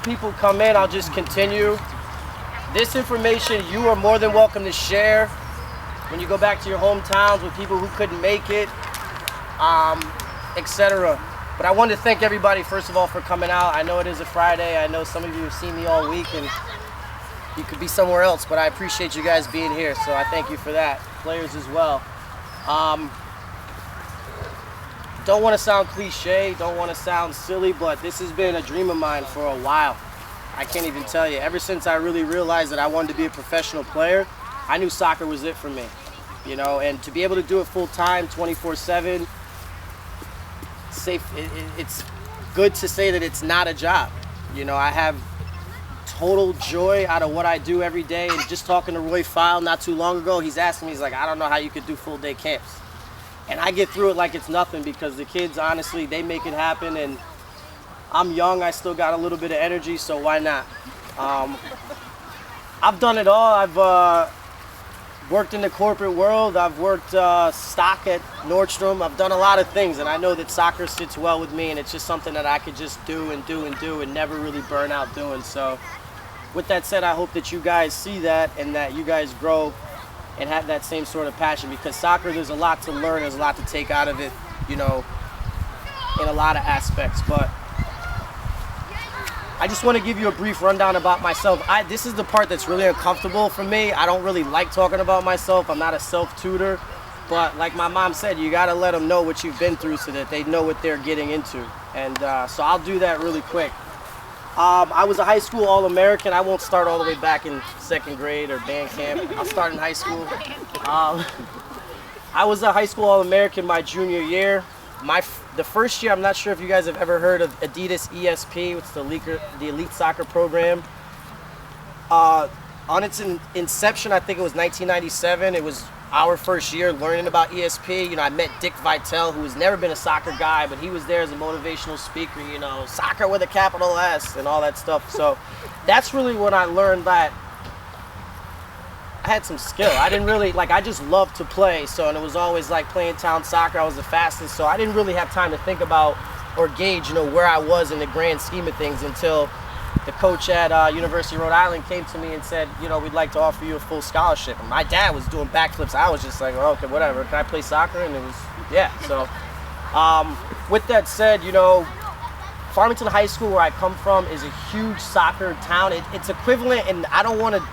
people come in, I'll just continue. This information you are more than welcome to share when you go back to your hometowns with people who couldn't make it, etc. But I wanted to thank everybody, first of all, for coming out. I know it is a Friday. I know some of you have seen me all week and you could be somewhere else, but I appreciate you guys being here, so I thank you for that. Players as well. Don't want to sound cliche, don't want to sound silly, but this has been a dream of mine for a while. I can't even tell you. Ever since I really realized that I wanted to be a professional player, I knew soccer was it for me. You know, and to be able to do it full time, 24/7, it's good to say that it's not a job. You know, I have total joy out of what I do every day. And just talking to Roy File not too long ago, he's asking me, he's like, I don't know how you could do full day camps. And I get through it like it's nothing because the kids, honestly, they make it happen. And I'm young, I still got a little bit of energy, so why not? I've done it all. I've worked in the corporate world. I've worked stock at Nordstrom. I've done a lot of things, and I know that soccer sits well with me, and it's just something that I could just do and do and do and never really burn out doing. So with that said, I hope that you guys see that and that you guys grow and have that same sort of passion, because soccer, there's a lot to learn, there's a lot to take out of it, you know, in a lot of aspects. But I just want to give you a brief rundown about myself. This is the part that's really uncomfortable for me. I don't really like talking about myself. I'm not a self-tutor, but like my mom said, you got to let them know what you've been through so that they know what they're getting into. And so I'll do that really quick. I was a high school All-American. I won't start all the way back in second grade or band camp. I'll start in high school. I was a high school All-American my junior year. The first year, I'm not sure if you guys have ever heard of Adidas ESP. It's the elite soccer program. On its inception, I think it was 1997. It was our first year learning about ESP. You know, I met Dick Vitale, who has never been a soccer guy, but he was there as a motivational speaker, you know, soccer with a capital S and all that stuff. So that's really when I learned that I had some skill. I didn't really, I just loved to play. So, and it was always like playing town soccer. I was the fastest. So I didn't really have time to think about or gauge, you know, where I was in the grand scheme of things until the coach at University of Rhode Island came to me and said, you know, we'd like to offer you a full scholarship. And my dad was doing backflips. I was just like, oh, okay, whatever. Can I play soccer? And it was, yeah. So with that said, you know, Farmington High School, where I come from, is a huge soccer town. It's equivalent, and I don't want to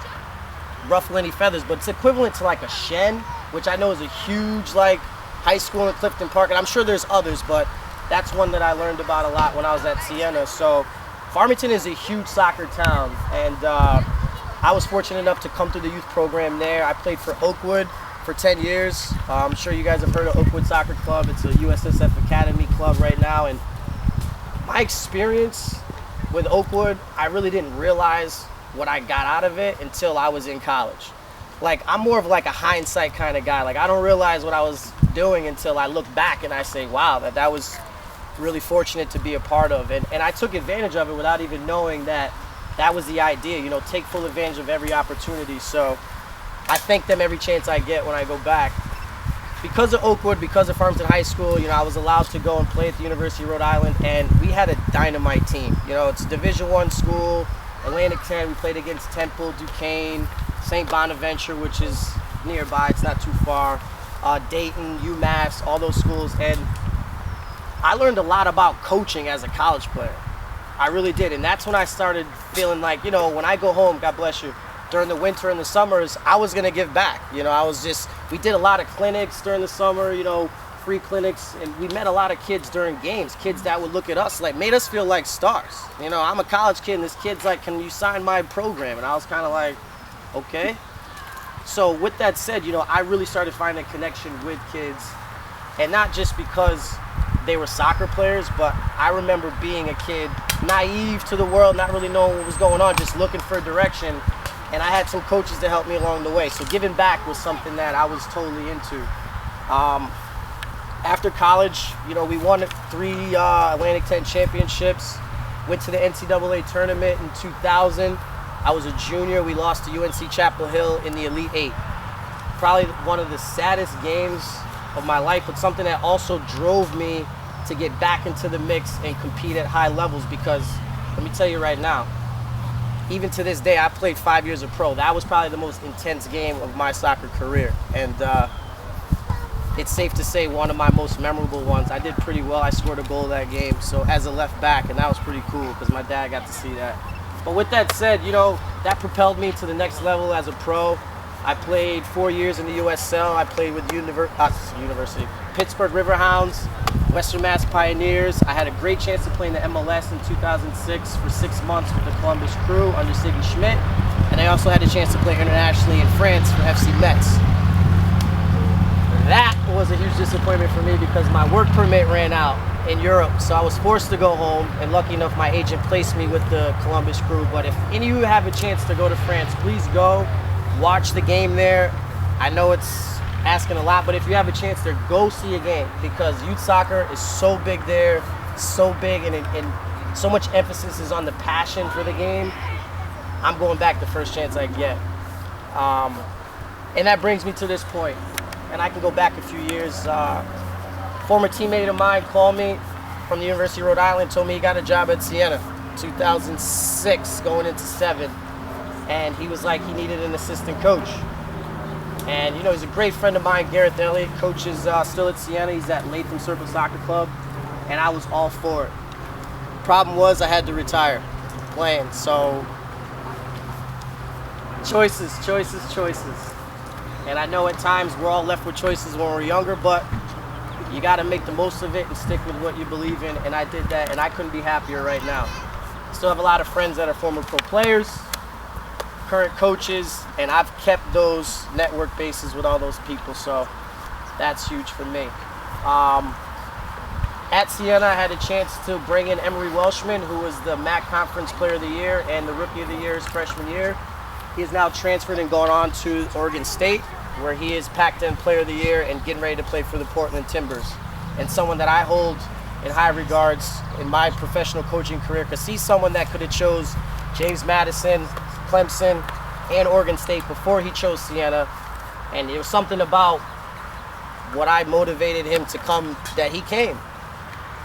ruffle any feathers, but it's equivalent to like a Shen, which I know is a huge high school in Clifton Park. And I'm sure there's others, but that's one that I learned about a lot when I was at Siena. So Farmington is a huge soccer town, and I was fortunate enough to come through the youth program there. I played for Oakwood for 10 years. I'm sure you guys have heard of Oakwood Soccer Club. It's a USSF Academy club right now, and my experience with Oakwood, I really didn't realize what I got out of it until I was in college. I'm more of a hindsight kind of guy. I don't realize what I was doing until I look back and I say, wow, that was really fortunate to be a part of. And I took advantage of it without even knowing that was the idea, you know, take full advantage of every opportunity. So I thank them every chance I get when I go back. Because of Oakwood, because of Farmington High School, you know, I was allowed to go and play at the University of Rhode Island, and we had a dynamite team. You know, it's a Division I school, Atlantic 10, we played against Temple, Duquesne, St. Bonaventure, which is nearby, it's not too far, Dayton, UMass, all those schools. And I learned a lot about coaching as a college player. I really did. And that's when I started feeling like, you know, when I go home, God bless you, during the winter and the summers, I was going to give back. You know, we did a lot of clinics during the summer, you know, free clinics, and we met a lot of kids during games, kids that would look at us, made us feel like stars. You know, I'm a college kid, and this kid's like, can you sign my program? And I was kind of like, okay. So with that said, you know, I really started finding a connection with kids, and not just because they were soccer players, but I remember being a kid, naive to the world, not really knowing what was going on, just looking for direction. And I had some coaches to help me along the way. So giving back was something that I was totally into. After college, you know, we won 3 Atlantic 10 championships, went to the NCAA tournament in 2000. I was a junior. We lost to UNC Chapel Hill in the Elite 8. Probably one of the saddest games of my life, but something that also drove me to get back into the mix and compete at high levels, because let me tell you right now, even to this day, I played 5 years of pro. That was probably the most intense game of my soccer career. And it's safe to say one of my most memorable ones. I did pretty well. I scored a goal that game, so as a left back, and that was pretty cool because my dad got to see that. But with that said, you know, that propelled me to the next level as a pro. I played 4 years in the USL. I played with University, Pittsburgh Riverhounds, Western Mass Pioneers. I had a great chance to play in the MLS in 2006 for 6 months with the Columbus Crew under Siggy Schmidt. And I also had a chance to play internationally in France for FC Metz. That was a huge disappointment for me because my work permit ran out in Europe, so I was forced to go home, and lucky enough my agent placed me with the Columbus Crew. But if any of you have a chance to go to France, please go watch the game there. I know it's asking a lot, but if you have a chance there, go see a game because youth soccer is so big there, so big, and so much emphasis is on the passion for the game. I'm going back the first chance I get. And that brings me to this point, and I can go back a few years. Former teammate of mine called me from the University of Rhode Island, told me he got a job at Siena, 2006, going into 7. And he was like, he needed an assistant coach. And you know, he's a great friend of mine, Gareth Elliott, coaches still at Siena. He's at Latham Circle Soccer Club, and I was all for it. Problem was, I had to retire playing, so choices. And I know at times we're all left with choices when we're younger, but you got to make the most of it and stick with what you believe in, and I did that, and I couldn't be happier right now. Still have a lot of friends that are former pro players, current coaches, and I've kept those network bases with all those people, so that's huge for me. At Siena, I had a chance to bring in Emery Welshman, who was the MAC Conference Player of the Year and the Rookie of the Year his freshman year. He is now transferred and gone on to Oregon State, where he is Pac-10 Player of the Year and getting ready to play for the Portland Timbers. And someone that I hold in high regards in my professional coaching career, because he's someone that could have chose James Madison, Clemson, and Oregon State before he chose Siena. And it was something about what I motivated him to come that he came.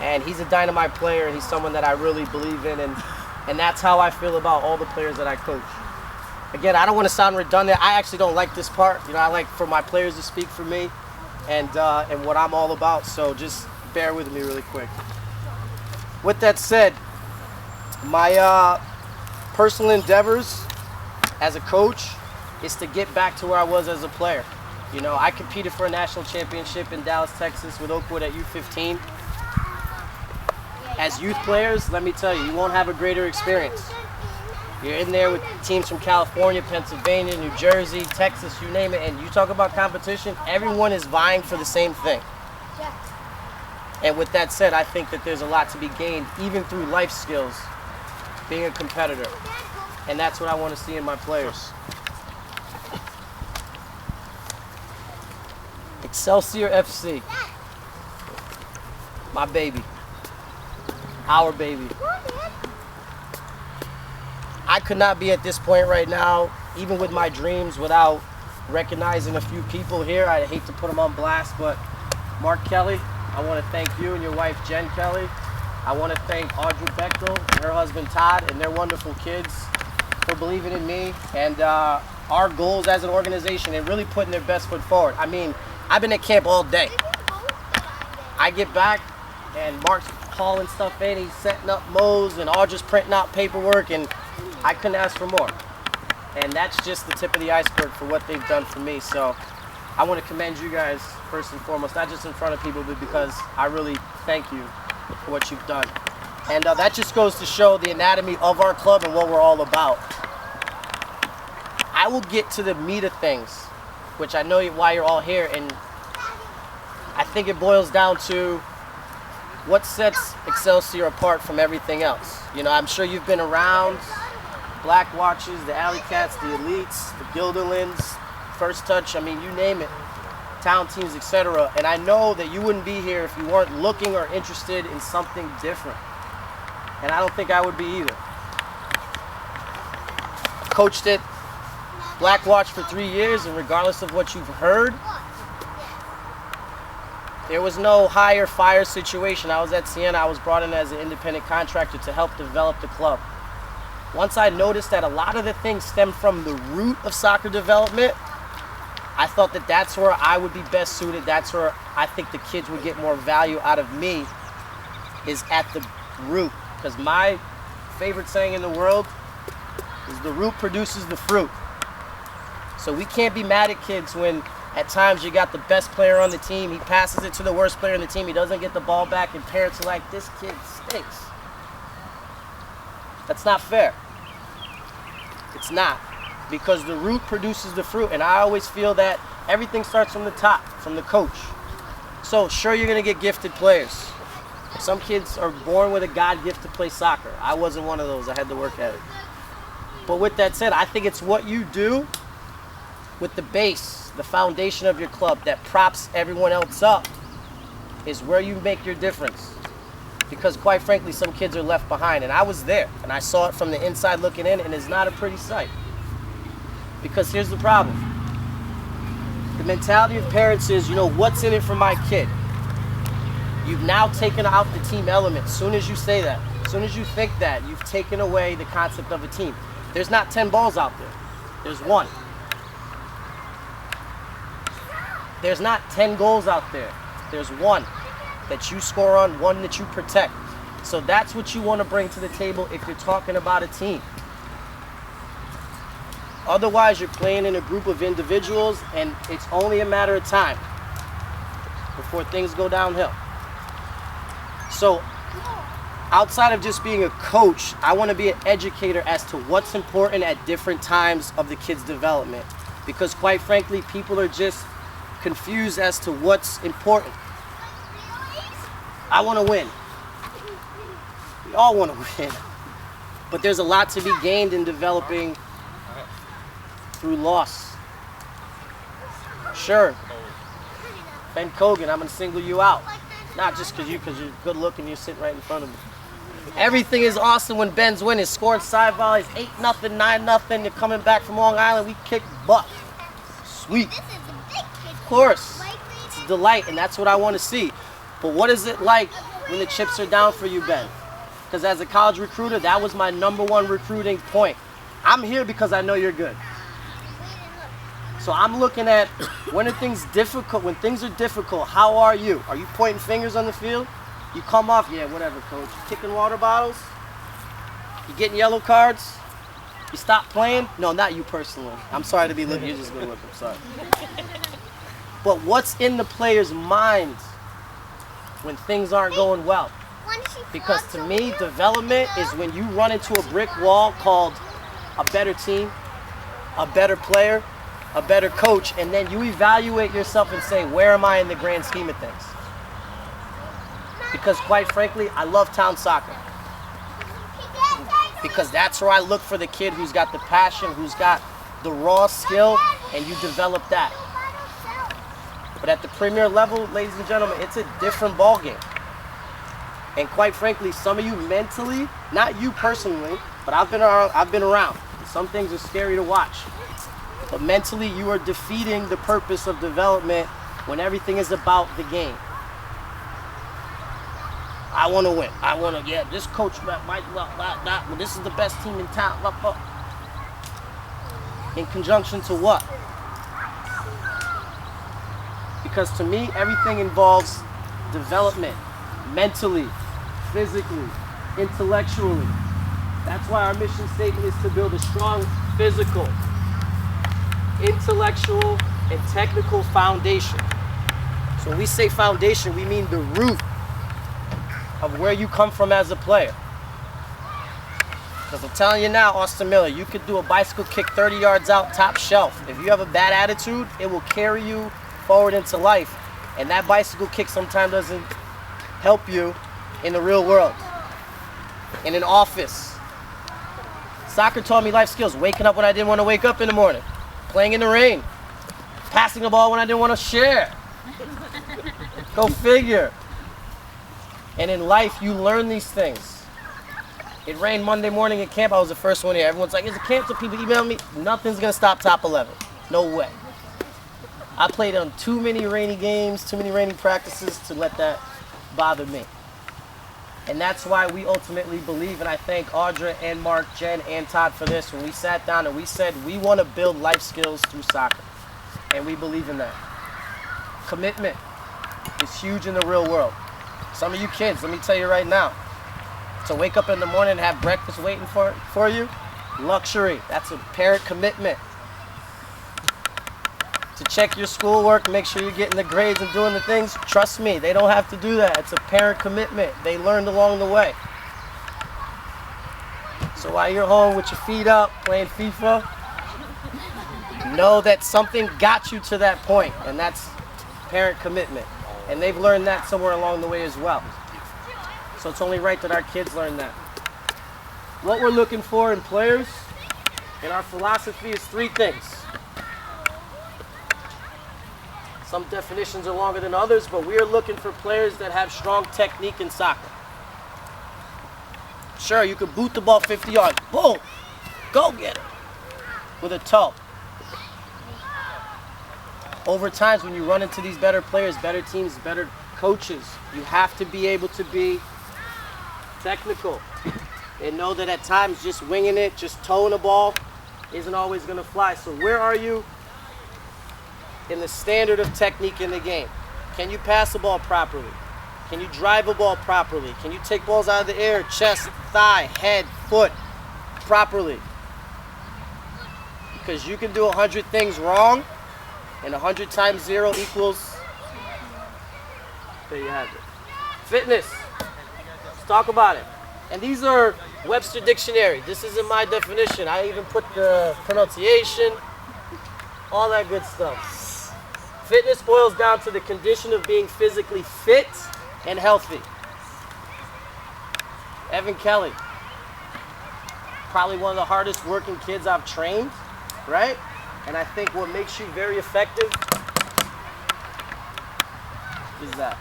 And he's a dynamite player, and he's someone that I really believe in, and that's how I feel about all the players that I coach. Again, I don't want to sound redundant. I actually don't like this part. You know, I like for my players to speak for me and what I'm all about. So just bear with me really quick. With that said, my personal endeavors as a coach is to get back to where I was as a player. You know, I competed for a national championship in Dallas, Texas with Oakwood at U15. As youth players, let me tell you, you won't have a greater experience. You're in there with teams from California, Pennsylvania, New Jersey, Texas, you name it, and you talk about competition, everyone is vying for the same thing. And with that said, I think that there's a lot to be gained, even through life skills, being a competitor. And that's what I want to see in my players. Excelsior FC. My baby. Our baby. I could not be at this point right now, even with my dreams, without recognizing a few people here. I hate to put them on blast, but Mark Kelly, I want to thank you and your wife, Jen Kelly. I want to thank Audrey Bechtel and her husband, Todd, and their wonderful kids for believing in me and our goals as an organization and really putting their best foot forward. I mean, I've been at camp all day. I get back, and Mark's hauling stuff in. He's setting up mows, and Audra's printing out paperwork, and I couldn't ask for more. And that's just the tip of the iceberg for what they've done for me. So I want to commend you guys first and foremost, not just in front of people, but because I really thank you for what you've done. And that just goes to show the anatomy of our club and what we're all about. I will get to the meat of things, which I know why you're all here, and I think it boils down to what sets Excelsior apart from everything else. You know, I'm sure you've been around Black Watches, the Alley Cats, the Elites, the Gilderlands, First Touch, I mean, you name it, town teams, etc. And I know that you wouldn't be here if you weren't looking or interested in something different. And I don't think I would be either. Coached at Black Watch for 3 years, and regardless of what you've heard, there was no hire fire situation. I was at Siena. I was brought in as an independent contractor to help develop the club. Once I noticed that a lot of the things stem from the root of soccer development, I thought that that's where I would be best suited. That's where I think the kids would get more value out of me, is at the root. Because my favorite saying in the world is the root produces the fruit. So we can't be mad at kids when at times you got the best player on the team, he passes it to the worst player on the team, he doesn't get the ball back, and parents are like, this kid stinks. That's not fair. It's not. Because the root produces the fruit, and I always feel that everything starts from the top, from the coach. So sure, you're going to get gifted players. Some kids are born with a God gift to play soccer. I wasn't one of those. I had to work at it. But with that said, I think it's what you do with the base, the foundation of your club that props everyone else up is where you make your difference. Because quite frankly, some kids are left behind. And I was there, and I saw it from the inside looking in, and it's not a pretty sight. Because here's the problem. The mentality of parents is, what's in it for my kid? You've now taken out the team element. As soon as you say that, as soon as you think that, you've taken away the concept of a team. There's not 10 balls out there. There's one. There's not 10 goals out there. There's one that you score on, one that you protect. So that's what you want to bring to the table if you're talking about a team. Otherwise, you're playing in a group of individuals, and it's only a matter of time before things go downhill. So outside of just being a coach, I want to be an educator as to what's important at different times of the kids' development. Because quite frankly, people are just confused as to what's important. I want to win. We all want to win. But there's a lot to be gained in developing through loss. Sure, Ben Kogan, I'm going to single you out. Not just because you're good looking, you're sitting right in front of me. Everything is awesome when Ben's winning. Scoring side volleys, 8-0, 9-0. You're coming back from Long Island, we kick butt. Sweet. Of course. It's a delight, and that's what I want to see. But what is it like when the chips are down for you, Ben? Because as a college recruiter, that was my #1 recruiting point. I'm here because I know you're good. So I'm looking at when things are difficult, how are you? Are you pointing fingers on the field? You come off, yeah, whatever, coach. You kicking water bottles? You getting yellow cards? You stop playing? No, not you personally. I'm sorry to be looking. You're just going to look. I'm sorry. But what's in the player's mind when things aren't going well? Because to me, development is when you run into a brick wall called a better team, a better player, a better coach, and then you evaluate yourself and say, where am I in the grand scheme of things? Because quite frankly, I love town soccer. Because that's where I look for the kid who's got the passion, who's got the raw skill, and you develop that. But at the premier level, ladies and gentlemen, it's a different ballgame. And quite frankly, some of you mentally, not you personally, but I've been around. Some things are scary to watch. But mentally, you are defeating the purpose of development when everything is about the game. I want to win. I want to, this coach might, well, this is the best team in town. In conjunction to what? Because to me, everything involves development, mentally, physically, intellectually. That's why our mission statement is to build a strong physical, intellectual, and technical foundation. So when we say foundation, we mean the root of where you come from as a player. Because I'm telling you now, Austin Miller, you could do a bicycle kick 30 yards out, top shelf. If you have a bad attitude, it will carry you forward into life. And that bicycle kick sometimes doesn't help you in the real world, in an office. Soccer taught me life skills. Waking up when I didn't want to wake up in the morning. Playing in the rain. Passing the ball when I didn't want to share. Go figure. And in life, you learn these things. It rained Monday morning at camp. I was the first one here. Everyone's like, is it camp? So people email me. Nothing's going to stop top 11. No way. I played on too many rainy games, too many rainy practices to let that bother me. And that's why we ultimately believe, and I thank Audra and Mark, Jen, and Todd for this, when we sat down and we said we want to build life skills through soccer. And we believe in that. Commitment is huge in the real world. Some of you kids, let me tell you right now, to wake up in the morning and have breakfast waiting for you, luxury. That's a parent commitment. To check your schoolwork, make sure you're getting the grades and doing the things, trust me, they don't have to do that. It's a parent commitment. They learned along the way. So while you're home with your feet up, playing FIFA, know that something got you to that point, and that's parent commitment. And they've learned that somewhere along the way as well. So it's only right that our kids learn that. What we're looking for in players, and our philosophy is 3 things. Some definitions are longer than others, but we are looking for players that have strong technique in soccer. Sure, you could boot the ball 50 yards. Boom! Go get it! With a toe. Over times, when you run into these better players, better teams, better coaches, you have to be able to be technical. And know that at times, just winging it, just towing the ball, isn't always going to fly. So where are you in the standard of technique in the game? Can you pass the ball properly? Can you drive a ball properly? Can you take balls out of the air, chest, thigh, head, foot, properly? Because you can do 100 things wrong, and 100 times 0 equals, there you have it. Fitness. Let's talk about it. And these are Webster Dictionary. This isn't my definition. I even put the pronunciation, all that good stuff. Fitness boils down to the condition of being physically fit and healthy. Evan Kelly, probably one of the hardest working kids I've trained, right? And I think what makes you very effective is that.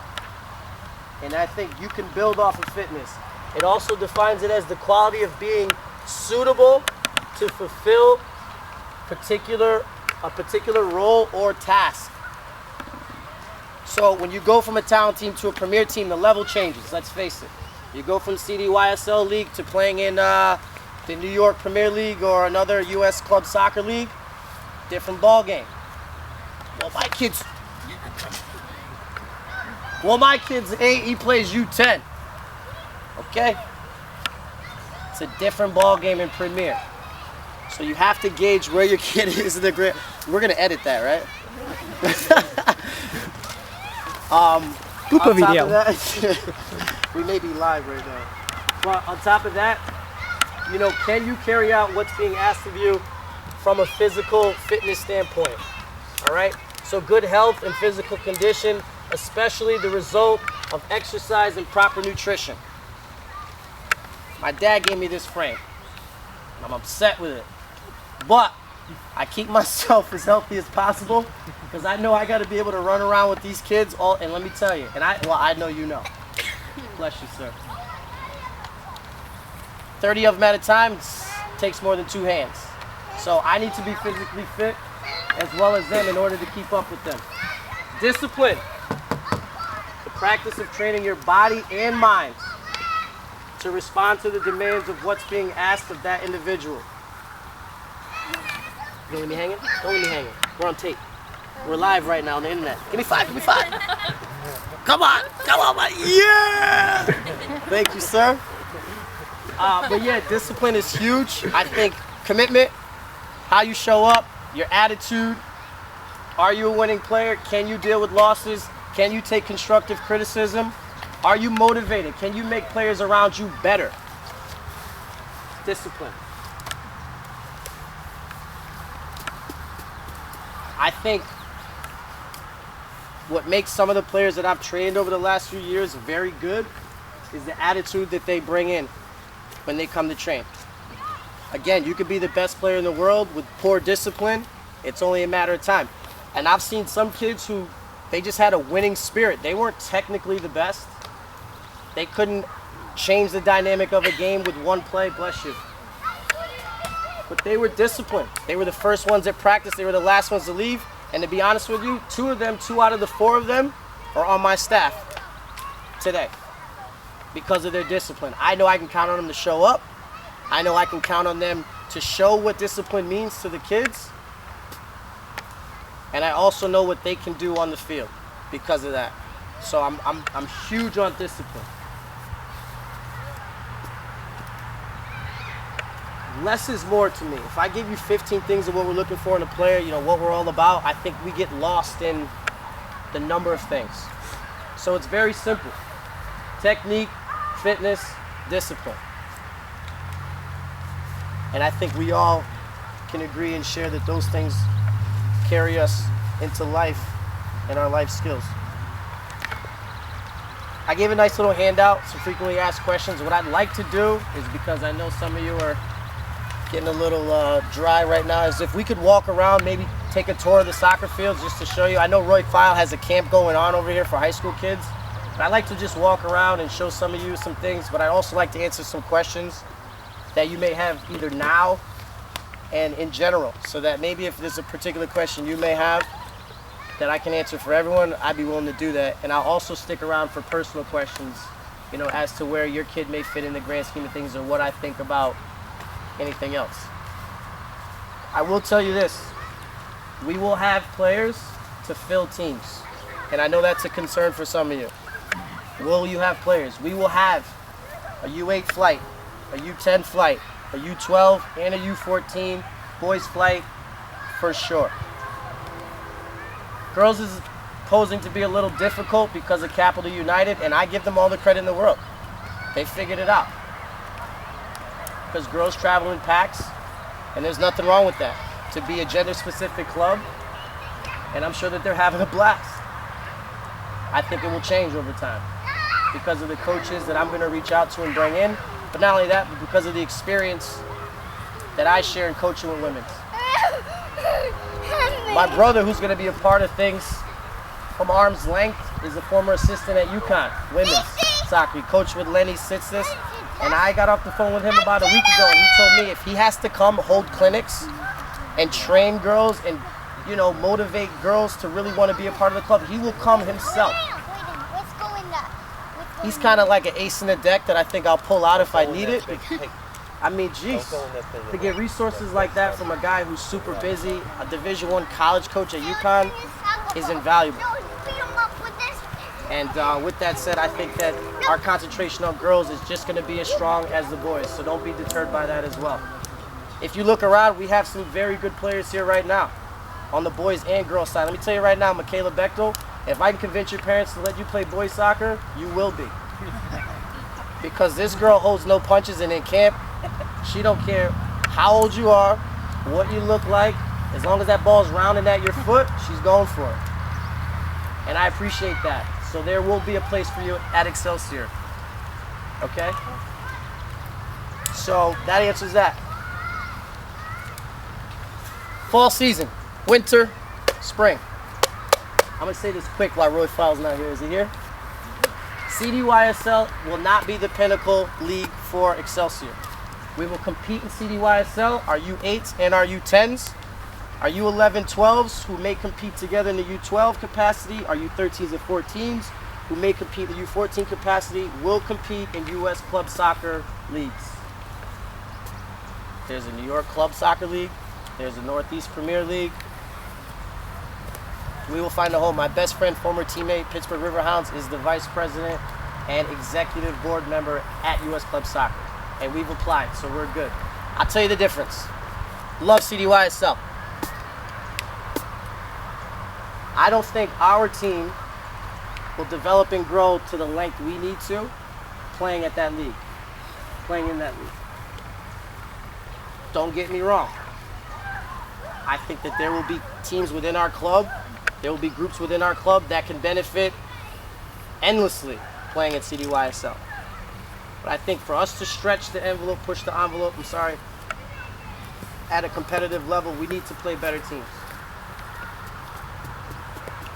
And I think you can build off of fitness. It also defines it as the quality of being suitable to fulfill a particular role or task. So when you go from a talent team to a premier team, the level changes, let's face it. You go from CDYSL League to playing in the New York Premier League or another U.S. club soccer league, different ball game. Well, my kid's 8, he plays U10. Okay? It's a different ball game in Premier. So you have to gauge where your kid is in the grade. We're going to edit that, right? On top of that, we may be live right now. But on top of that, you know, can you carry out what's being asked of you from a physical fitness standpoint? All right? So good health and physical condition, especially the result of exercise and proper nutrition. My dad gave me this frame. I'm upset with it. But I keep myself as healthy as possible because I know I got to be able to run around with these kids all, and let me tell you, I know you know. Bless you, sir. 30 of them at a time takes more than 2 hands. So I need to be physically fit as well as them in order to keep up with them. Discipline. The practice of training your body and mind to respond to the demands of what's being asked of that individual. You gonna leave me hanging? Don't leave me hanging. We're on tape. We're live right now on the internet. Give me 5, give me 5. Come on, buddy. Yeah! Thank you, sir. But yeah, discipline is huge. I think commitment, how you show up, your attitude. Are you a winning player? Can you deal with losses? Can you take constructive criticism? Are you motivated? Can you make players around you better? Discipline. I think what makes some of the players that I've trained over the last few years very good is the attitude that they bring in when they come to train. Again, you could be the best player in the world with poor discipline. It's only a matter of time. And I've seen some kids who, they just had a winning spirit. They weren't technically the best. They couldn't change the dynamic of a game with one play, bless you. But they were disciplined. They were the first ones at practice. They were the last ones to leave. And to be honest with you, 2 out of the 4 of them are on my staff today. because of their discipline. I know I can count on them to show up. I know I can count on them to show what discipline means to the kids. And I also know what they can do on the field because of that. So I'm huge on discipline. Less is more to me. If I give you 15 things of what we're looking for in a player, you know, what we're all about, I think we get lost in the number of things. So it's very simple. Technique, fitness, discipline. And I think we all can agree and share that those things carry us into life and our life skills. I gave a nice little handout, some frequently asked questions. What I'd like to do is, because I know some of you are getting a little dry right now, is if we could walk around, maybe take a tour of the soccer fields just to show you. I know Roy File has a camp going on over here for high school kids, but I'd like to just walk around and show some of you some things, but I'd also like to answer some questions that you may have either now and in general, so that maybe if there's a particular question you may have that I can answer for everyone, I'd be willing to do that. And I'll also stick around for personal questions, you know, as to where your kid may fit in the grand scheme of things or what I think about anything else. I will tell you this, we will have players to fill teams, and I know that's a concern for some of you. Will you have players? We will have a U8 flight, a U10 flight, a U12 and a U14 boys flight for sure. Girls is posing to be a little difficult because of Capital United, and I give them all the credit in the world. They figured it out. Because girls travel in packs, and there's nothing wrong with that. To be a gender-specific club, and I'm sure that they're having a blast. I think it will change over time because of the coaches that I'm going to reach out to and bring in, but not only that, but because of the experience that I share in coaching with women. My brother, who's going to be a part of things from arm's length, is a former assistant at UConn women's soccer. He coached with Lenny Sitzis, and I got off the phone with him about a week ago, and he told me if he has to come hold clinics and train girls and, you know, motivate girls to really want to be a part of the club, he will come himself. He's kind of like an ace in the deck that I think I'll pull out if I need it. I mean, geez, to get resources like that from a guy who's super busy, a Division I college coach at UConn, is invaluable. And with that said, I think that our concentration on girls is just going to be as strong as the boys, so don't be deterred by that as well. If you look around, we have some very good players here right now on the boys and girls side. Let me tell you right now, Michaela Bechtel, if I can convince your parents to let you play boys soccer, you will be. Because this girl holds no punches, and in camp, she don't care how old you are, what you look like, as long as that ball's rounding at your foot, she's going for it. And I appreciate that. So there will be a place for you at Excelsior. Okay? So that answers that. Fall season, winter, spring. I'm going to say this quick while Roy File's not here. Is he here? CDYSL will not be the pinnacle league for Excelsior. We will compete in CDYSL, our U8s and our U10s, our U11-12s who may compete together in the U12 capacity, our U13s and 14s who may compete in the U14 capacity will compete in U.S. club soccer leagues. There's a New York Club Soccer League, there's a Northeast Premier League. We will find a home. My best friend, former teammate, Pittsburgh Riverhounds, is the vice president and executive board member at U.S. Club Soccer. And we've applied, so we're good. I'll tell you the difference. Love CDYSL. I don't think our team will develop and grow to the length we need to playing at that league, playing in that league. Don't get me wrong. I think that there will be teams within our club, there will be groups within our club that can benefit endlessly playing at CDYSL. But I think for us to stretch the envelope, push the envelope, at a competitive level, we need to play better teams.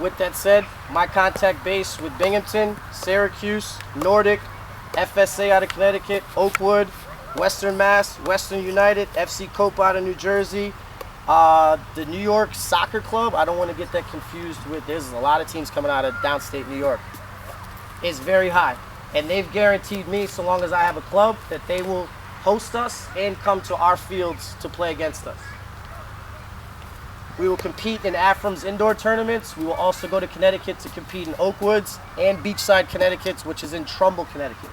With that said, my contact base with Binghamton, Syracuse, Nordic, FSA out of Connecticut, Oakwood, Western Mass, Western United, FC Copa out of New Jersey, the New York Soccer Club, I don't want to get that confused with, there's a lot of teams coming out of downstate New York, is very high. And they've guaranteed me, so long as I have a club, that they will host us and come to our fields to play against us. We will compete in AFRAM's indoor tournaments. We will also go to Connecticut to compete in Oakwoods and Beachside, Connecticut, which is in Trumbull, Connecticut.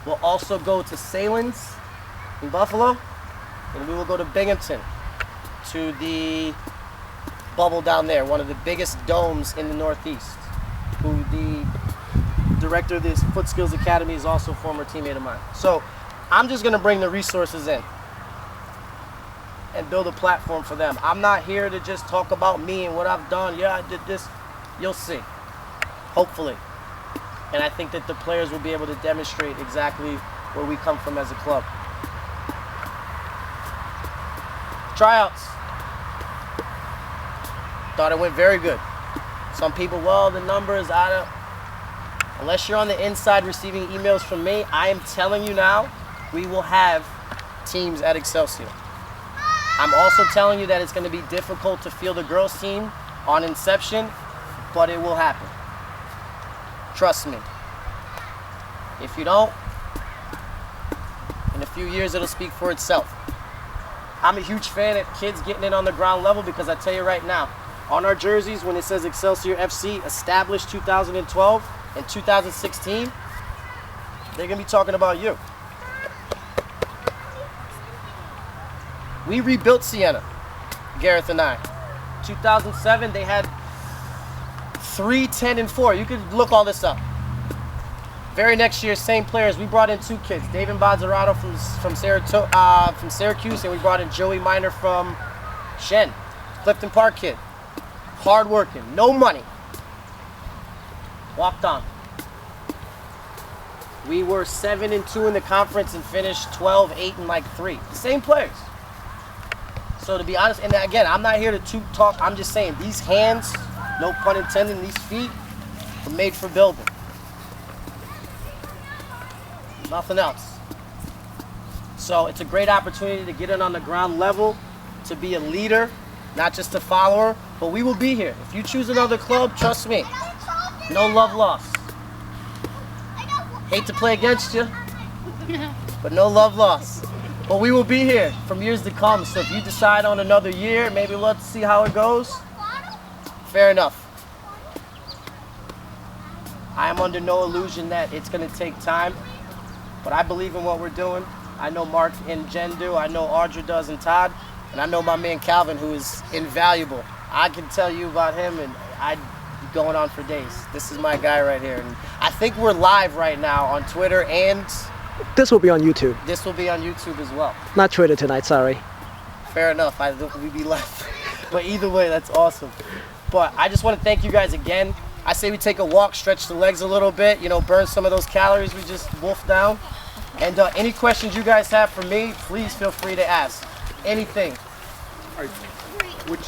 We'll also go to Salins in Buffalo, and we will go to Binghamton to the bubble down there, one of the biggest domes in the Northeast, who the director of this Foot Skills Academy is also a former teammate of mine. So I'm just gonna bring the resources in and build a platform for them. I'm not here to just talk about me and what I've done. Yeah, I did this. You'll see, hopefully. And I think that the players will be able to demonstrate exactly where we come from as a club. Tryouts. Thought it went very good. Some people, well, the numbers, unless you're on the inside receiving emails from me, I am telling you now, we will have teams at Excelsior. I'm also telling you that it's going to be difficult to field a girls team on inception, but it will happen. Trust me. If you don't, in a few years it'll speak for itself. I'm a huge fan of kids getting in on the ground level, because I tell you right now, on our jerseys, when it says Excelsior FC established 2012 and 2016, they're going to be talking about you. We rebuilt Siena, Gareth and I. 2007, they had 3, 10, and 4. You could look all this up. Very next year, same players. We brought in 2 kids, David Bazzarato from Syracuse, and we brought in Joey Miner from Shen, Clifton Park kid. Hard working, no money. Walked on. We were 7-2 in the conference and finished 12-8 and like 3. The same players. So to be honest, and again, I'm not here to talk. I'm just saying these hands, no pun intended, these feet were made for building. Nothing else. So it's a great opportunity to get in on the ground level, to be a leader, not just a follower, but we will be here. If you choose another club, trust me, no love lost. Hate to play against you, but no love lost. But we will be here from years to come, so if you decide on another year, maybe let's see how it goes, fair enough. I am under no illusion that it's going to take time, but I believe in what we're doing. I know Mark and Jen do, I know Audra does and Todd, and I know my man Calvin, who is invaluable. I can tell you about him, and I'd be going on for days. This is my guy right here. And I think we're live right now on Twitter, and this will be on YouTube. This will be on YouTube as well. Not Twitter tonight, sorry. Fair enough, we'd be left. But either way, that's awesome. But I just want to thank you guys again. I say we take a walk, stretch the legs a little bit, you know, burn some of those calories we just wolfed down. And any questions you guys have for me, please feel free to ask. Anything. Which